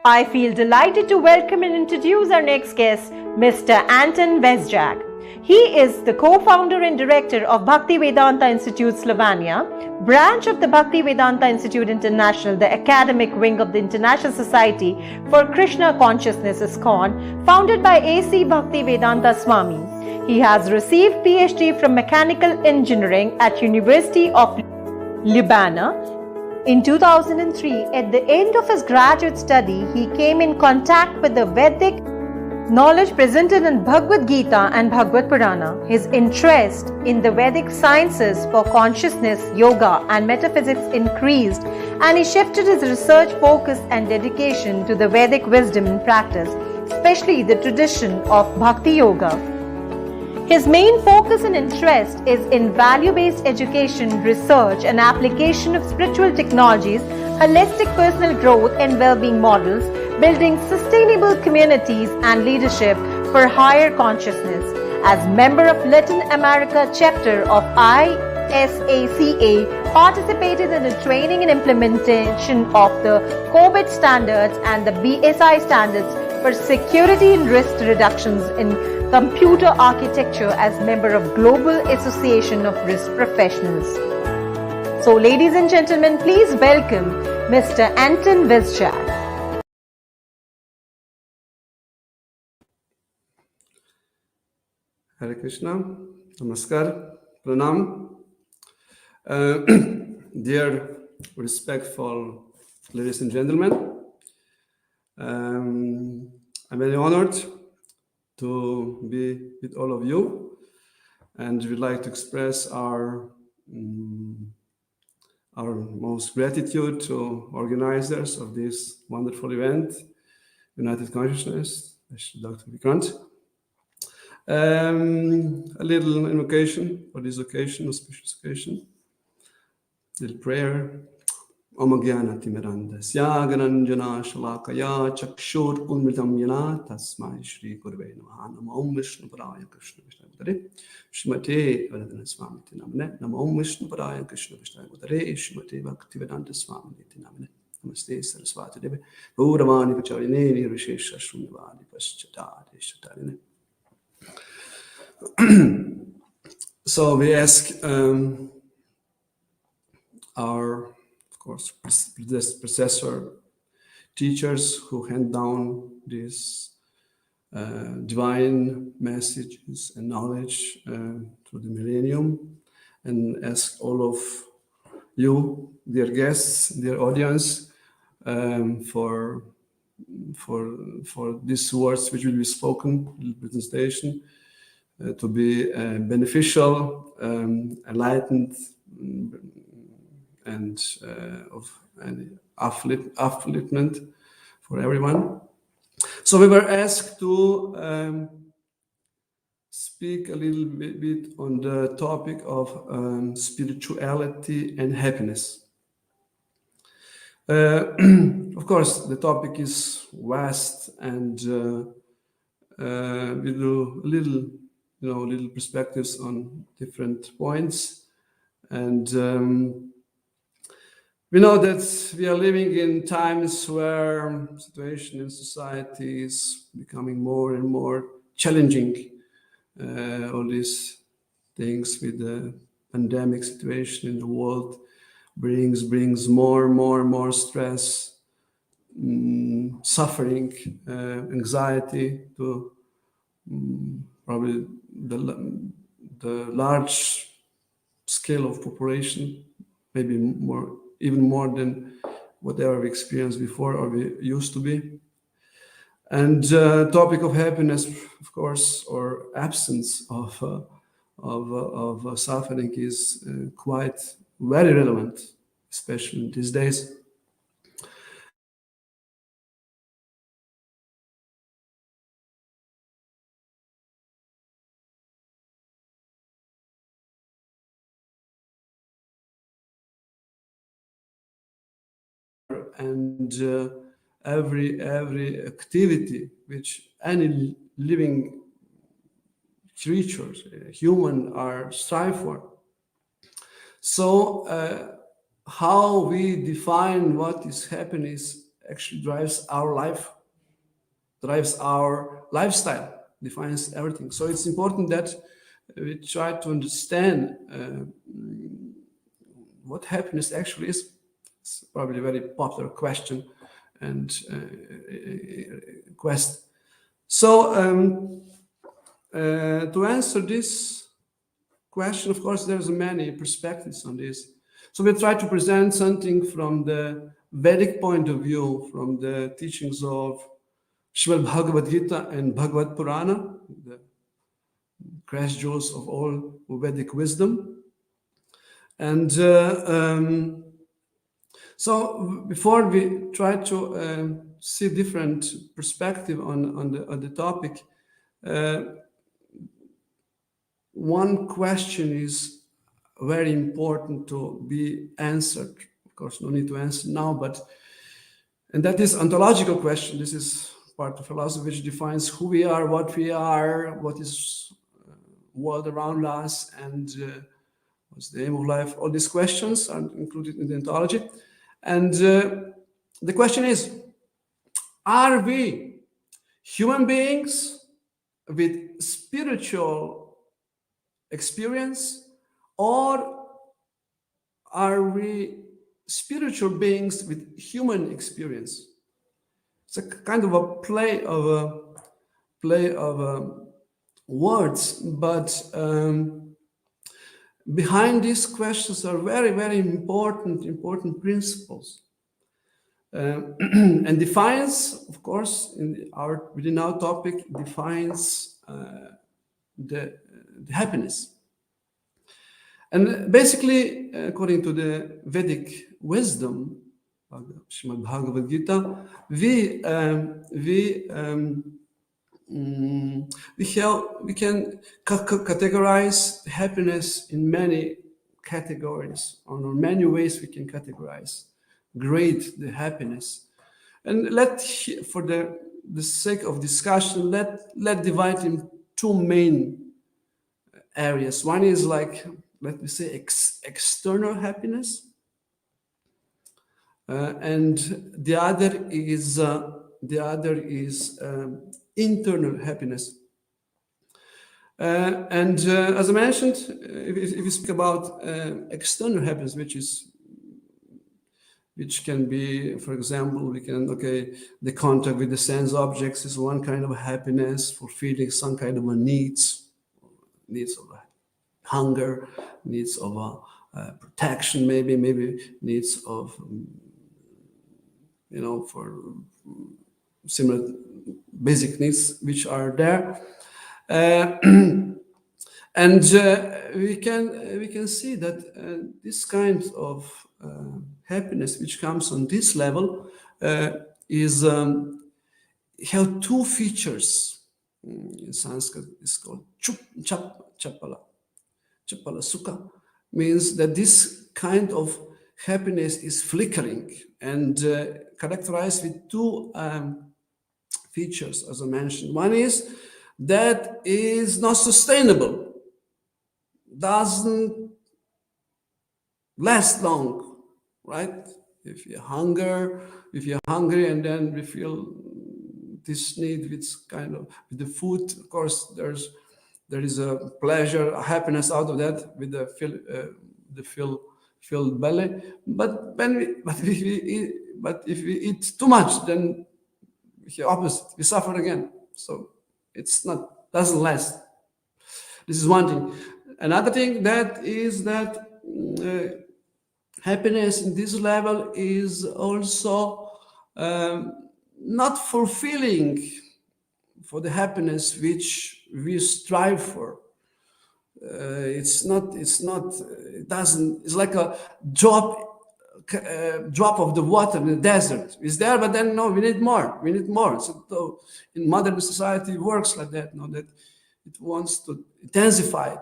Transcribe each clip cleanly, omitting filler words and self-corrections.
I feel delighted to welcome and introduce our next guest, Mr. Anton Vezjak. He is the co-founder and director of Bhakti Vedanta Institute Slovenia, branch of the Bhakti Vedanta Institute International, the academic wing of the International Society for Krishna Consciousness ISKCON, founded by A.C. Bhakti Vedanta Swami. He has received PhD from Mechanical Engineering at University of Ljubljana. In 2003, at the end of his graduate study, he came in contact with the Vedic knowledge presented in Bhagavad Gita and Bhagavad Purana. His interest in the Vedic sciences for consciousness, yoga, and metaphysics increased, and he shifted his research focus and dedication to the Vedic wisdom and practice, especially the tradition of Bhakti Yoga. His main focus and interest is in value-based education, research, and application of spiritual technologies, holistic personal growth and well-being models, building sustainable communities and leadership for higher consciousness. As member of Latin America chapter of ISACA, participated in the training and implementation of the COVID standards and the BSI standards for security and risk reductions in computer architecture as member of Global Association of Risk Professionals. So, ladies and gentlemen, please welcome Mr. Anton Vezjak. Hare Krishna, Namaskar, Pranam. Dear respectful ladies and gentlemen, I'm very honored to be with all of you, and we'd like to express our most gratitude to organizers of this wonderful event, United Consciousness, Dr. Vikrant. A little invocation for this occasion, auspicious occasion. Little prayer. Om Gyana Timirandasya Gananjana Shalakaya Chakshur Unmitam Yana Tasmai Shri Gurve Namaha Namo Om Vishnu Padaya Krishna Vishnu Gudare Shrimate Vedanta Swami Namane Namo Om Vishnu Padaya Krishna Vishnu Gudare Shrimate Bhakti Vedanta Swami Namane Namaste Saraswati Deve Gauravani Pacharine Nirvishesha Shunyavadi Paschatade Shatarine. So we ask our, of course, predecessor teachers who hand down these divine messages and knowledge through the millennium, and ask all of you, dear guests, dear audience, for these words which will be spoken in the presentation to be beneficial, enlightened, and of an upliftment for everyone. So we were asked to speak a little bit on the topic of spirituality and happiness. Of course, the topic is vast, and we do little perspectives on different points, and we know that we are living in times where situation in society is becoming more and more challenging. All these things with the pandemic situation in the world brings more stress, suffering, anxiety to probably the large scale of population, maybe even more than whatever we experienced before or we used to be. And topic of happiness, of course, or absence of suffering is quite very relevant, especially these days. And every activity which any living creatures, human, are strive for. So how we define what is happiness actually drives our life, drives our lifestyle, defines everything. So it's important that we try to understand what happiness actually is. It's probably a very popular question and quest. So to answer this question, of course, there's many perspectives on this. So we try to present something from the Vedic point of view, from the teachings of Srimad Bhagavad Gita and Bhagavad Purana, the crash jewels of all Vedic wisdom. And so before we try to see different perspective on the topic, one question is very important to be answered. Of course, no need to answer now, and that is ontological question. This is part of philosophy which defines who we are, what is world around us, and what's the aim of life. All these questions are included in the ontology. And the question is, are we human beings with spiritual experience, or are we spiritual beings with human experience? It's a kind of a play of words, but behind these questions are very, very important principles, and defines, of course, within our topic, defines the happiness. And basically, according to the Vedic wisdom, Srimad Bhagavad Gita, we can categorize happiness in many categories, or in many ways we can categorize, grade the happiness. And for the sake of discussion, let divide in two main areas. One is like, let me say, external happiness, and the other is internal happiness. And as I mentioned, if you speak about external happiness, which can be, for example, the contact with the sense objects is one kind of happiness, fulfilling some kind of a needs of hunger, needs of protection, maybe needs of for similar basic needs which are there, and we can see that this kind of happiness which comes on this level is have two features. In Sanskrit, it's called chapala sukha, means that this kind of happiness is flickering and characterized with two features, as I mentioned. One is that is not sustainable, doesn't last long, right? If you're hungry and then we feel this need with the food, of course there is a pleasure, a happiness out of that with the filled belly. But if we eat too much, then the opposite, we suffer again. So doesn't last. This is one thing. Another thing that happiness in this level is also not fulfilling for the happiness which we strive for. It's like a drop of the water in the desert. It's there, but then no, we need more. So in modern society, it works like that. That it wants to intensify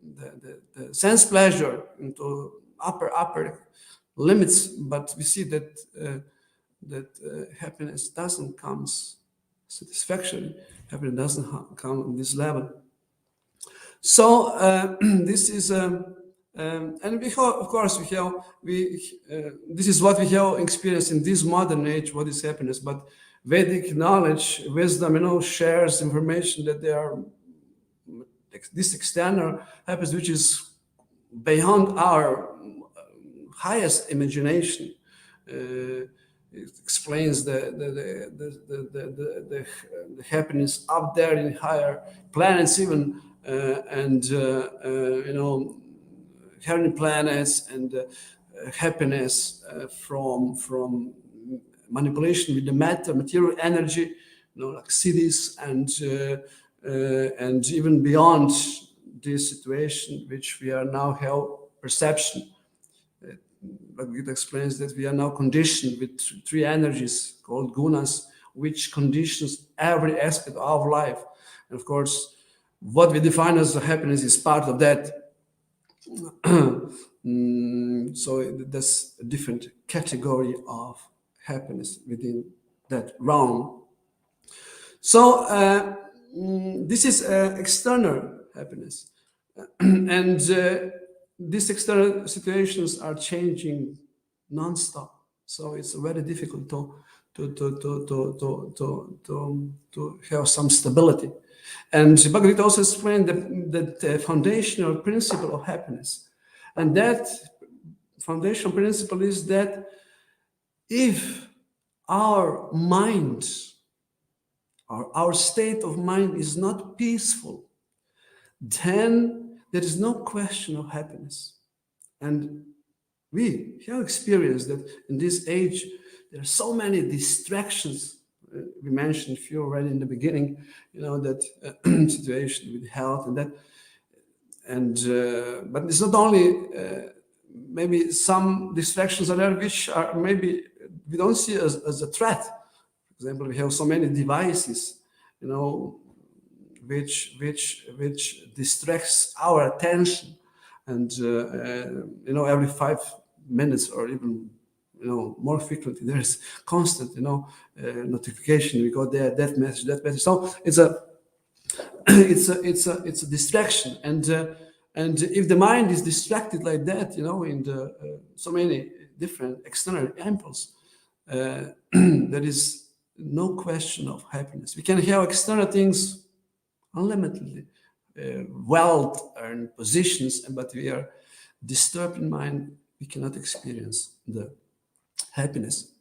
the sense pleasure into upper limits, but we see that happiness doesn't come satisfaction. Happiness doesn't come on this level. So this is And we have, of course, this is what we have experienced in this modern age, what is happiness. But Vedic knowledge, wisdom, shares information that there are this external happiness, which is beyond our highest imagination. It explains the happiness up there in higher planets, even heavenly planets, and happiness from manipulation with the material energy, like cities, and even beyond this situation, which we are now have perception. Bhagavad explains that we are now conditioned with three energies called gunas, which conditions every aspect of our life. And of course, what we define as happiness is part of that. So that's a different category of happiness within that realm. So this is external happiness, and these external situations are changing non-stop. So it's very difficult to have some stability. And Bhagavad also explained the foundational principle of happiness. And that foundational principle is that if our mind, or our state of mind, is not peaceful, then there is no question of happiness. And we have experienced that in this age, there are so many distractions. We mentioned a few already in the beginning, that situation with health and that. But it's not only, maybe some distractions are there which are maybe we don't see as a threat. For example, we have so many devices, which distracts our attention, and every 5 minutes or even more frequently there is constant notification. We got there, that message. So it's a distraction, and if the mind is distracted like that, in the so many different external impulses, there is no question of happiness. We can have external things unlimitedly, wealth and positions, but we are disturbed in mind, we cannot experience the happiness.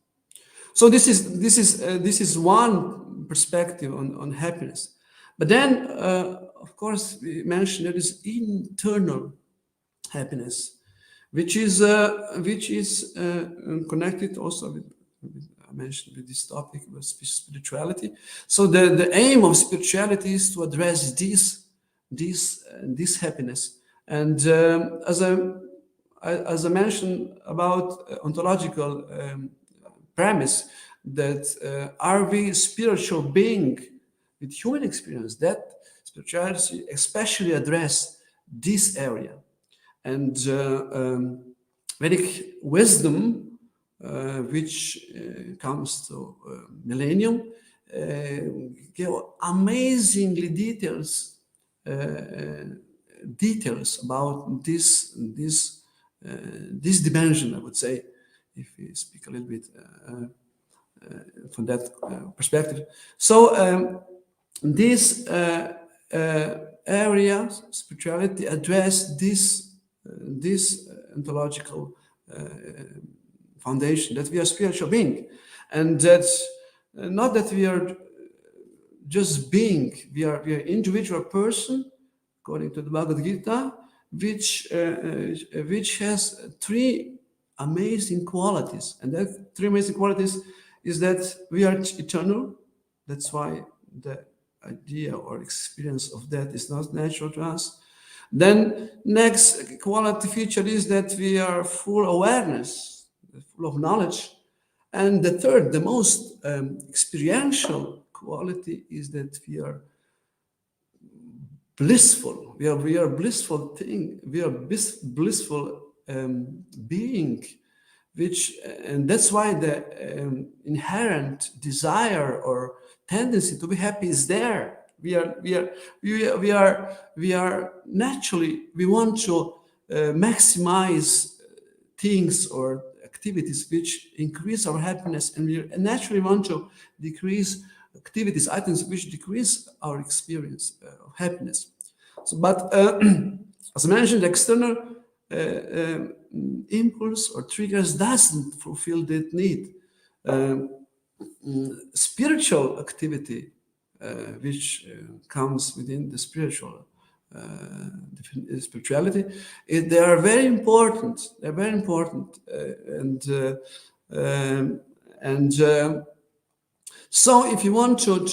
So this is one perspective on happiness. But then, of course, we mentioned there is internal happiness, which is connected also with I mentioned with this topic about spirituality. So the aim of spirituality is to address this happiness. And as I mentioned about ontological premise, that are we spiritual being with human experience, that spirituality especially address this area. And Vedic wisdom, which comes to millennium, give amazingly details about this dimension, I would say, if we speak a little bit from that perspective. So this area, spirituality, address this ontological foundation, that we are spiritual being, and that not that we are just being, we are individual person, according to the Bhagavad Gita, which has three amazing qualities. And that three amazing qualities is that we are eternal. That's why the idea or experience of that is not natural to us. Then next quality feature is that we are full awareness, full of knowledge. And the third, the most experiential quality is that we are blissful. We are blissful thing. We are blissful being, and that's why the inherent desire or tendency to be happy is there. We are naturally, we want to maximize things or activities which increase our happiness, and we naturally want to decrease activities, items which decrease our experience of happiness. So, but as I mentioned, external impulse or triggers doesn't fulfill that need. Spiritual activity, which comes within the spiritual spirituality, they are very important. They're very important, so if you want to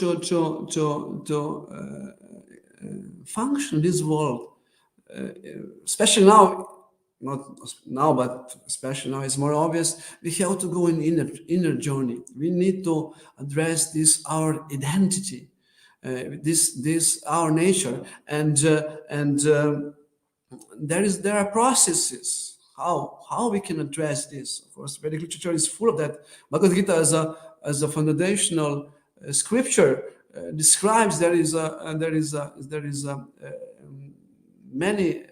function in this world, especially now, not now, but especially now, it's more obvious. We have to go in inner journey. We need to address this our identity, this our nature, and there are processes how we can address this. Of course, Vedic literature is full of that. Bhagavad Gita as a foundational scripture describes there is many.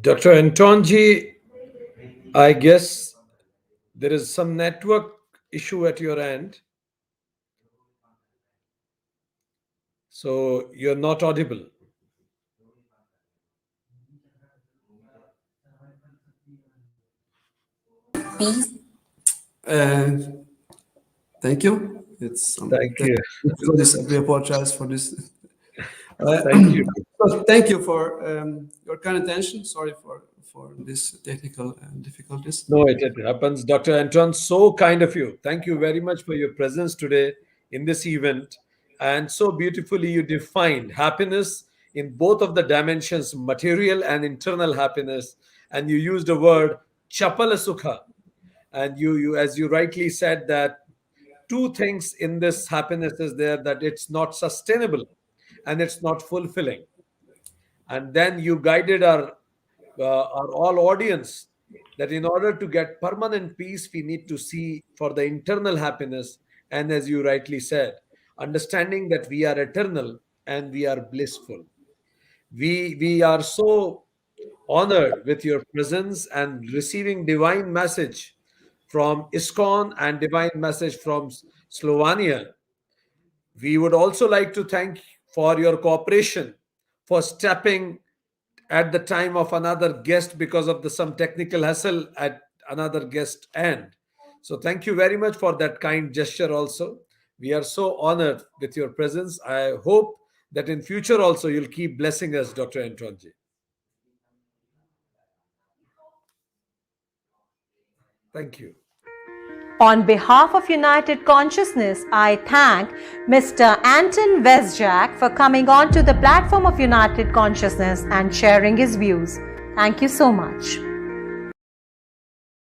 Dr. Antonji, I guess there is some network issue at your end. So you're not audible. Thank you. Thank you. We apologize for this. Thank you. Thank you for your kind attention. Sorry for this technical difficulties. No, it happens. Dr. Anton, so kind of you. Thank you very much for your presence today in this event. And so beautifully you defined happiness in both of the dimensions, material and internal happiness. And you used the word chapala sukha. And you, as you rightly said, that two things in this happiness is there, that it's not sustainable and it's not fulfilling. And then you guided our all audience that in order to get permanent peace, we need to see for the internal happiness. And as you rightly said, understanding that we are eternal and we are blissful. We are so honored with your presence and receiving divine message from ISKCON and divine message from Slovenia. We would also like to thank for your cooperation, for stepping at the time of another guest because of some technical hassle at another guest end. So thank you very much for that kind gesture also. We are so honored with your presence. I hope that in future also you'll keep blessing us, Dr. Antonji. Thank you. On behalf of United Consciousness, I thank Mr. Anton Vezjak for coming on to the platform of United Consciousness and sharing his views. Thank you so much.